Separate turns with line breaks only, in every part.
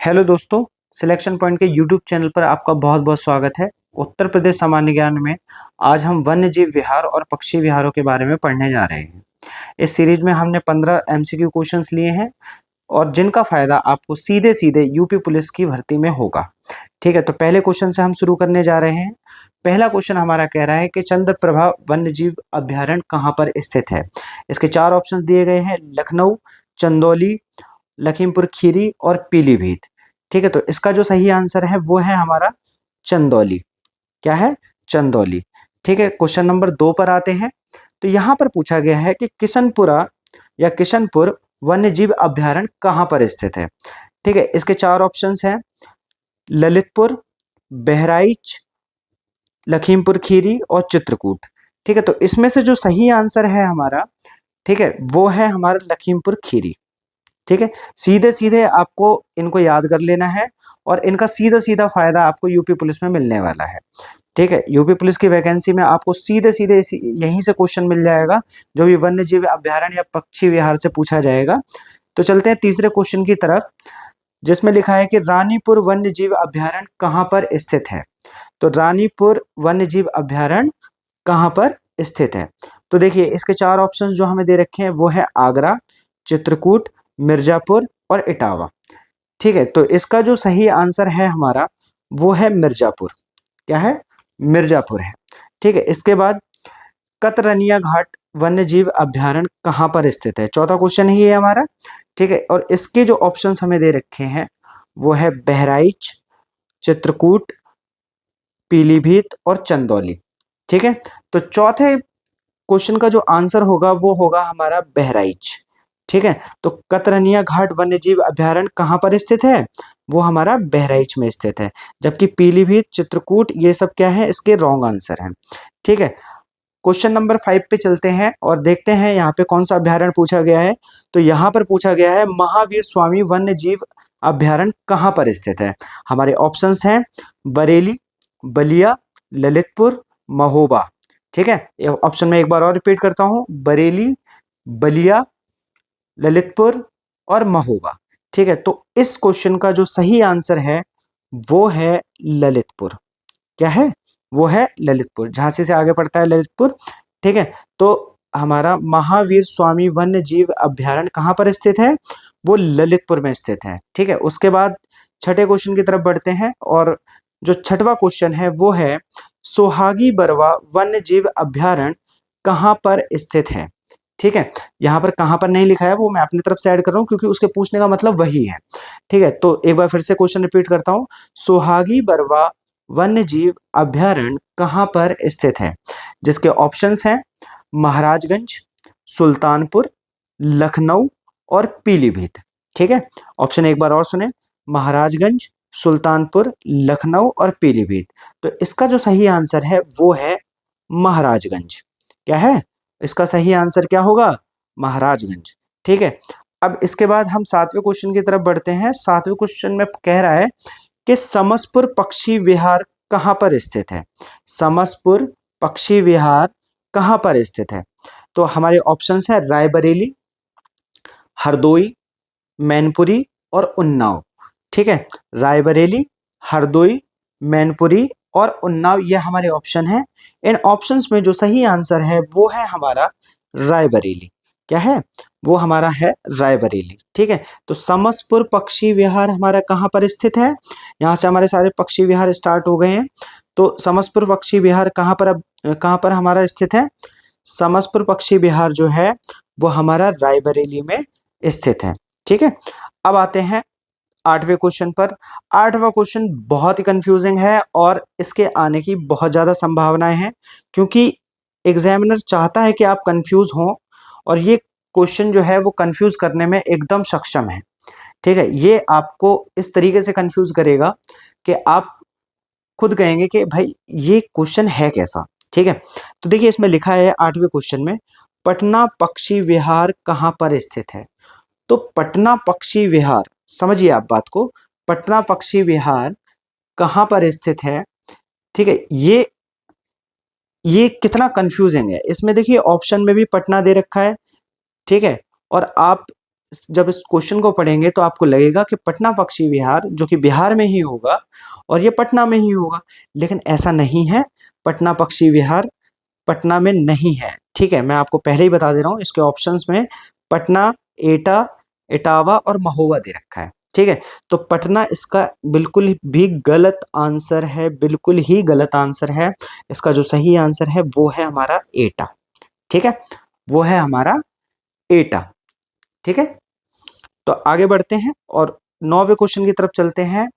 Hello दोस्तों, selection point के YouTube channel पर आपका बहुत बहुत स्वागत है। उत्तर प्रदेश सामान्य ज्ञान में आज हम वन्य जीव विहार और पक्षी विहारों के बारे में पढ़ने जा रहे हैं। इस सीरीज में हमने 15 एमसीक्यू क्वेश्चंस लिए हैं और जिनका फायदा आपको सीधे सीधे यूपी पुलिस की भर्ती में होगा। ठीक है, तो पहले क्वेश्चन से हम शुरू करने जा रहे हैं। पहला क्वेश्चन हमारा कह रहा है कि चंद्रप्रभा वन्य जीव अभ्यारण्य कहाँ पर स्थित है। इसके 4 ऑप्शंस दिए गए हैं: लखनऊ, चंदौली, लखीमपुर खीरी और पीलीभीत। ठीक है, तो इसका जो सही आंसर है वो है हमारा चंदौली। क्या है? चंदौली। ठीक है, क्वेश्चन नंबर 2 पर आते हैं। तो यहाँ पर पूछा गया है कि किशनपुरा या किशनपुर वन्य जीव अभ्यारण्य कहाँ पर स्थित है। ठीक है, इसके 4 ऑप्शंस हैं: ललितपुर, बहराइच, लखीमपुर खीरी और चित्रकूट। ठीक है, तो इसमें से जो सही आंसर है हमारा, ठीक है, वो है हमारा लखीमपुर खीरी। ठीक है, सीधे सीधे आपको इनको याद कर लेना है और इनका सीधा सीधा फायदा आपको यूपी पुलिस में मिलने वाला है। ठीक है, यूपी पुलिस की वैकेंसी में आपको सीधे सीधे यहीं से क्वेश्चन मिल जाएगा, जो भी वन्य जीव अभ्यारण्य या पक्षी विहार से पूछा जाएगा। तो चलते हैं तीसरे क्वेश्चन की तरफ, जिसमें लिखा है कि रानीपुर वन्य जीव अभ्यारण्य कहाँ पर स्थित है। तो रानीपुर वन्य जीव अभ्यारण्य कहाँ पर स्थित है? तो देखिए, इसके 4 ऑप्शन जो हमें दे रखे हैं वो है आगरा, चित्रकूट, मिर्जापुर और इटावा। ठीक है, तो इसका जो सही आंसर है हमारा वो है मिर्जापुर। क्या है? मिर्जापुर है। ठीक है, इसके बाद कतरनिया घाट वन्य जीव अभ्यारण्य कहाँ पर स्थित है। चौथा क्वेश्चन ही है हमारा। ठीक है, और इसके जो ऑप्शंस हमें दे रखे हैं वो है बहराइच, चित्रकूट, पीलीभीत और चंदौली। ठीक है, तो चौथे क्वेश्चन का जो आंसर होगा वो होगा हमारा बहराइच। ठीक है, तो कतरनिया घाट वन्य जीव अभ्यारण्य कहाँ पर स्थित है? वो हमारा बहराइच में स्थित है। जबकि पीलीभीत, चित्रकूट ये सब क्या है, इसके रॉन्ग आंसर हैं। ठीक है, क्वेश्चन नंबर 5 पे चलते हैं और देखते हैं यहाँ पे कौन सा अभ्यारण्य पूछा गया है। तो यहाँ पर पूछा गया है महावीर स्वामी वन्य जीव अभ्यारण्य कहाँ पर स्थित है। हमारे ऑप्शंस हैं बरेली, बलिया, ललितपुर, महोबा। ठीक है, ये ऑप्शन में एक बार और रिपीट करता हूँ: बरेली, बलिया, ललितपुर और महोबा। ठीक है, तो इस क्वेश्चन का जो सही आंसर है वो है ललितपुर। क्या है? वो है ललितपुर। झांसी से आगे पड़ता है ललितपुर। ठीक है, तो हमारा महावीर स्वामी वन्य जीव अभ्यारण्य कहाँ पर स्थित है? वो ललितपुर में स्थित है। ठीक है, उसके बाद छठे क्वेश्चन की तरफ बढ़ते हैं और जो छठवां क्वेश्चन है वो है सोहागी बरवा वन्य जीव अभ्यारण्य कहाँ पर स्थित है। ठीक है, यहाँ पर कहाँ पर नहीं लिखा है वो मैं अपनी तरफ से ऐड कर रहा हूँ, क्योंकि उसके पूछने का मतलब वही है। ठीक है, तो एक बार फिर से क्वेश्चन रिपीट करता हूँ: सोहागी बरवा वन्य जीव अभ्यारण्य कहाँ पर स्थित है। जिसके ऑप्शंस हैं महाराजगंज, सुल्तानपुर, लखनऊ और पीलीभीत। ठीक है, ऑप्शन एक बार और सुने: महाराजगंज, सुल्तानपुर, लखनऊ और पीलीभीत। तो इसका जो सही आंसर है वो है महाराजगंज। क्या है इसका सही आंसर? क्या होगा? महाराजगंज। ठीक है, अब इसके बाद हम 7वें क्वेश्चन की तरफ बढ़ते हैं। 7वें क्वेश्चन में कह रहा है कि समसपुर पक्षी विहार कहाँ पर स्थित है। समसपुर पक्षी विहार कहाँ पर स्थित है? तो हमारे ऑप्शंस है रायबरेली, हरदोई, मैनपुरी और उन्नाव। ठीक है, रायबरेली, हरदोई, मैनपुरी और उन्नाव ये हमारे ऑप्शन है। इन ऑप्शंस में जो सही आंसर है वो है हमारा रायबरेली। क्या है? वो हमारा है रायबरेली। ठीक है, तो समसपुर पक्षी विहार हमारा कहाँ पर स्थित है? यहाँ से हमारे सारे पक्षी विहार स्टार्ट हो गए हैं। तो समसपुर पक्षी विहार कहाँ पर हमारा स्थित है? समसपुर पक्षी विहार जो है वो हमारा रायबरेली में स्थित है। ठीक है, अब आते हैं 8वें क्वेश्चन पर। 8वां क्वेश्चन बहुत ही कंफ्यूजिंग है और इसके आने की बहुत ज़्यादा संभावनाएं हैं, क्योंकि एग्जामिनर चाहता है कि आप कंफ्यूज हों और ये क्वेश्चन जो है वो कंफ्यूज करने में एकदम सक्षम है। ठीक है, ये आपको इस तरीके से कंफ्यूज करेगा कि आप खुद कहेंगे कि भाई ये क्वेश्चन है कैसा। ठीक है, तो देखिए इसमें लिखा है 8वें क्वेश्चन में पटना पक्षी विहार कहाँ पर स्थित है। तो पटना पक्षी विहार, समझिए आप बात को, पटना पक्षी विहार कहाँ पर स्थित है। ठीक है, ये कितना कंफ्यूजिंग है। इसमें देखिए ऑप्शन में भी पटना दे रखा है। ठीक है, और आप जब इस क्वेश्चन को पढ़ेंगे तो आपको लगेगा कि पटना पक्षी विहार जो कि बिहार में ही होगा और ये पटना में ही होगा, लेकिन ऐसा नहीं है। पटना पक्षी विहार पटना में नहीं है। ठीक है, मैं आपको पहले ही बता दे रहा हूँ, इसके ऑप्शंस में पटना, एटा, इटावा और महोबा दे रखा है। ठीक है, तो पटना इसका बिल्कुल भी गलत आंसर है, बिल्कुल ही गलत आंसर है। इसका जो सही आंसर है वो है हमारा एटा। ठीक है, वो है हमारा एटा। ठीक है, तो आगे बढ़ते हैं और 9वें क्वेश्चन की तरफ चलते हैं।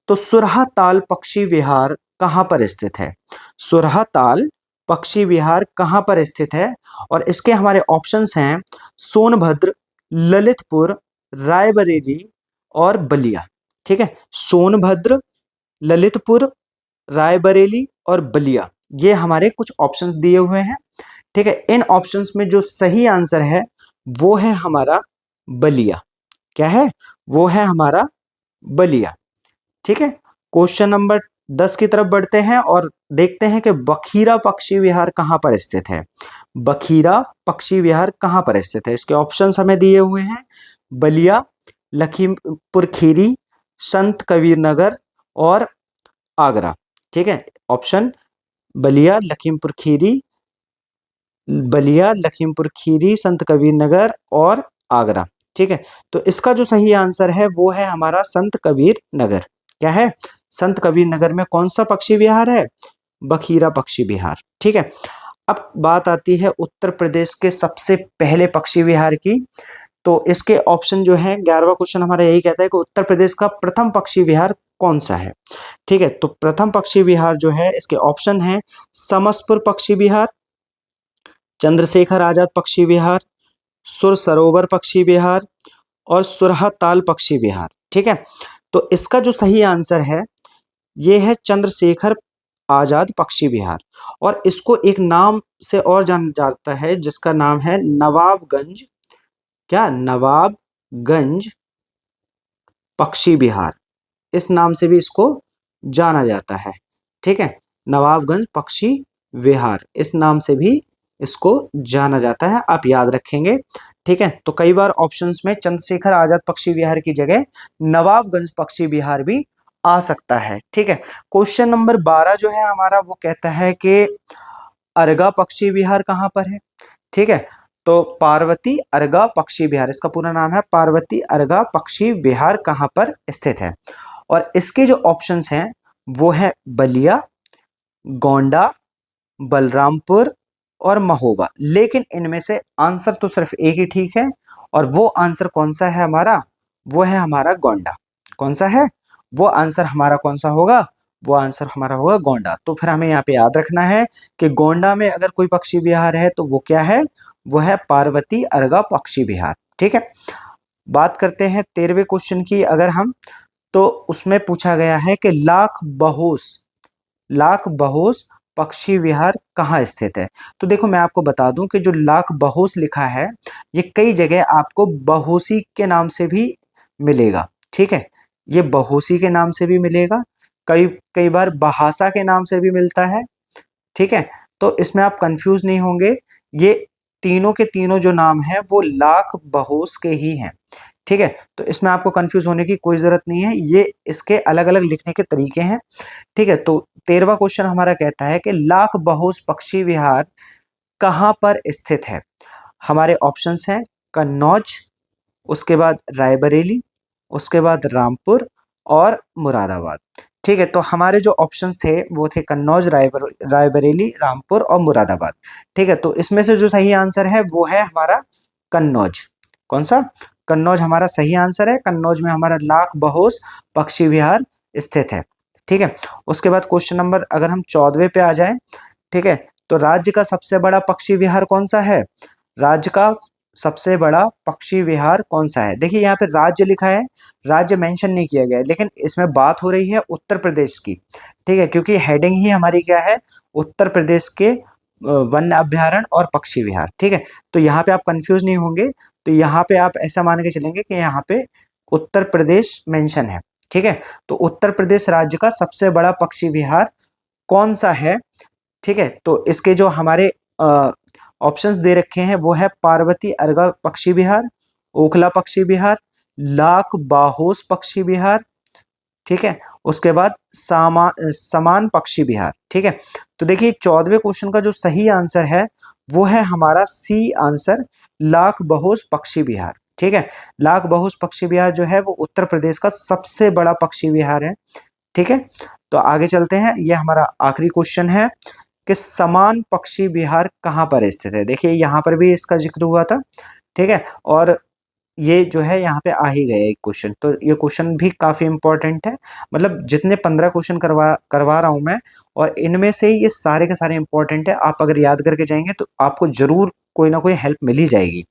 तो सुरहा ताल पक्षी विहार कहां पर स्थित है? सुरहा ताल पक्षी विहार कहां पर स्थित है? और इसके हमारे ऑप्शंस हैं सोनभद्र, ललितपुर, रायबरेली और बलिया। ठीक है, सोनभद्र, ललितपुर, रायबरेली और बलिया, ये हमारे कुछ ऑप्शंस दिए हुए हैं। ठीक है, इन ऑप्शंस में जो सही आंसर है वो है हमारा बलिया। क्या है? वो है हमारा बलिया। ठीक है, क्वेश्चन नंबर 10 की तरफ बढ़ते हैं और देखते हैं कि बखीरा पक्षी विहार कहां पर स्थित है। बखीरा पक्षी विहार कहां पर स्थित है? इसके ऑप्शंस हमें दिए हुए हैं बलिया, लखीमपुर खीरी, संत कबीर नगर और आगरा। ठीक है, ऑप्शन बलिया, लखीमपुर खीरी, बलिया, लखीमपुर खीरी, संत कबीर नगर और आगरा। ठीक है, तो इसका जो सही आंसर है वो है हमारा संत कबीर नगर। क्या है? संत कबीर नगर में कौन सा पक्षी विहार है? बखीरा पक्षी विहार। ठीक है, अब बात आती है उत्तर प्रदेश के सबसे पहले पक्षी विहार की। तो इसके ऑप्शन जो है 11वां क्वेश्चन हमारा यही कहता है कि उत्तर प्रदेश का प्रथम पक्षी विहार कौन सा है? ठीक है, तो प्रथम पक्षी विहार जो है इसके ऑप्शन है समसपुर पक्षी विहार, चंद्रशेखर आजाद पक्षी विहार, सुर सरोवर पक्षी विहार और सुरहा ताल पक्षी विहार। ठीक है, तो इसका जो सही आंसर है ये है चंद्रशेखर आजाद पक्षी विहार। और इसको एक नाम से और जाना जाता है जिसका नाम है नवाबगंज। क्या? नवाबगंज पक्षी विहार, इस नाम से भी इसको जाना जाता है। ठीक है, नवाबगंज पक्षी विहार इस नाम से भी इसको जाना जाता है, आप याद रखेंगे। ठीक है, तो कई बार ऑप्शंस में चंद्रशेखर आजाद पक्षी विहार की जगह नवाबगंज पक्षी विहार भी आ सकता है। ठीक है, क्वेश्चन नंबर 12 जो है हमारा वो कहता है कि अर्गा पक्षी विहार कहां पर है? ठीक है, तो पार्वती अर्गा पक्षी विहार, इसका पूरा नाम है पार्वती अर्गा पक्षी विहार, कहां पर स्थित है? और इसके जो ऑप्शंस हैं वो है बलिया, गोंडा, बलरामपुर और महोबा। लेकिन इनमें से आंसर तो सिर्फ एक ही ठीक है, और वो आंसर कौन सा है हमारा? वो है हमारा गोंडा। कौन सा है? वो आंसर हमारा कौन सा होगा? वो आंसर हमारा होगा गोंडा। तो फिर हमें यहाँ पे याद रखना है कि गोंडा में अगर कोई पक्षी विहार है तो वो क्या है? वो है पार्वती अर्गा पक्षी विहार। ठीक है, बात करते हैं 13वें क्वेश्चन की अगर हम, तो उसमें पूछा गया है कि लाख बहोस पक्षी विहार कहाँ स्थित है? तो देखो मैं आपको बता दूं कि जो लाख बहोस लिखा है ये कई जगह आपको बहोसी के नाम से भी मिलेगा। ठीक है, ये बहोसी के नाम से भी मिलेगा, कई कई बार बहासा के नाम से भी मिलता है। ठीक है, तो इसमें आप कंफ्यूज नहीं होंगे, ये तीनों के तीनों जो नाम है वो लाख बहोस के ही हैं। ठीक है, तो इसमें आपको कंफ्यूज होने की कोई जरूरत नहीं है, ये इसके अलग अलग लिखने के तरीके हैं। ठीक है, तो 13वां क्वेश्चन हमारा कहता है कि लाख बहोस पक्षी विहार कहाँ पर स्थित है? हमारे ऑप्शंस हैं कन्नौज, उसके बाद रायबरेली, उसके बाद रामपुर और मुरादाबाद। ठीक है, तो हमारे जो ऑप्शंस थे वो थे कन्नौज, रायबरेली, रामपुर और मुरादाबाद। ठीक है, तो इसमें से जो सही आंसर है वो है हमारा कन्नौज। कौन सा? कन्नौज हमारा सही आंसर है। कन्नौज में हमारा लाख बहोस पक्षी विहार स्थित है। ठीक है, उसके बाद क्वेश्चन नंबर अगर हम 14वें पे आ जाएं, ठीक है, तो राज्य का सबसे बड़ा पक्षी विहार कौन सा है? राज्य का सबसे बड़ा पक्षी विहार कौन सा है? देखिए यहाँ पे राज्य लिखा है, राज्य मेंशन नहीं किया गया है, लेकिन इसमें बात हो रही है उत्तर प्रदेश की। ठीक है, क्योंकि हेडिंग ही हमारी क्या है? उत्तर प्रदेश के वन्य अभ्यारण्य और पक्षी विहार। ठीक है, तो यहाँ पे आप कंफ्यूज नहीं होंगे, तो यहाँ पे आप ऐसा मान के चलेंगे कि यहाँ पे उत्तर प्रदेश मेंशन है। ठीक है, तो उत्तर प्रदेश राज्य का सबसे बड़ा पक्षी विहार कौन सा है? ठीक है, तो इसके जो हमारे ऑप्शंस दे रखे हैं वो है पार्वती अर्गा पक्षी विहार, ओखला पक्षी विहार, लाख बाहोश पक्षी विहार, ठीक है, उसके बाद समान पक्षी विहार। ठीक है, तो देखिए 14वें क्वेश्चन का जो सही आंसर है वो है हमारा सी आंसर, लाख बाहोश पक्षी विहार। ठीक है, लाख बाहोश पक्षी विहार जो है वो उत्तर प्रदेश का सबसे बड़ा पक्षी विहार है। ठीक है, तो आगे चलते हैं। ये हमारा आखिरी क्वेश्चन है कि समान पक्षी विहार कहाँ पर स्थित है। देखिए यहाँ पर भी इसका जिक्र हुआ था। ठीक है, और ये जो है यहाँ पे आ ही गया एक क्वेश्चन, तो ये क्वेश्चन भी काफी इंपॉर्टेंट है। मतलब जितने 15 क्वेश्चन करवा रहा हूं मैं, और इनमें से ये सारे के सारे इंपॉर्टेंट है। आप अगर याद करके जाएंगे तो आपको जरूर कोई ना कोई हेल्प मिल ही जाएगी।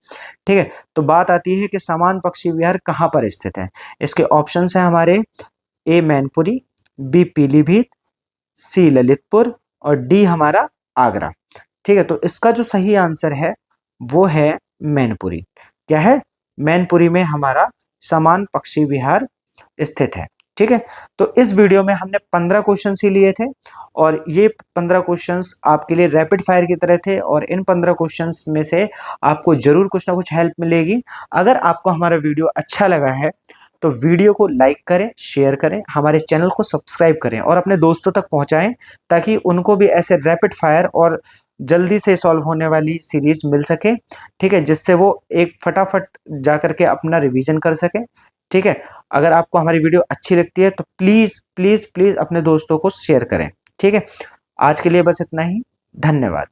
ठीक है, तो बात आती है कि समान पक्षी विहार कहाँ पर स्थित है। इसके ऑप्शन है हमारे, ए मैनपुरी, बी पीलीभीत, सी ललितपुर और डी हमारा आगरा। ठीक है, तो इसका जो सही आंसर है वो है मैनपुरी। क्या है? मैनपुरी में हमारा समान पक्षी विहार स्थित है। ठीक है, तो इस वीडियो में हमने 15 क्वेश्चन ही लिए थे, और ये 15 क्वेश्चंस आपके लिए रैपिड फायर की तरह थे, और इन 15 क्वेश्चंस में से आपको जरूर कुछ ना कुछ हेल्प मिलेगी। अगर आपको हमारा वीडियो अच्छा लगा है तो वीडियो को लाइक करें, शेयर करें, हमारे चैनल को सब्सक्राइब करें और अपने दोस्तों तक पहुंचाएं, ताकि उनको भी ऐसे रैपिड फायर और जल्दी से सॉल्व होने वाली सीरीज मिल सके। ठीक है, जिससे वो एक फटाफट जा करके अपना रिवीजन कर सके। ठीक है, अगर आपको हमारी वीडियो अच्छी लगती है तो प्लीज़ प्लीज़ प्लीज़ अपने दोस्तों को शेयर करें। ठीक है, आज के लिए बस इतना ही। धन्यवाद।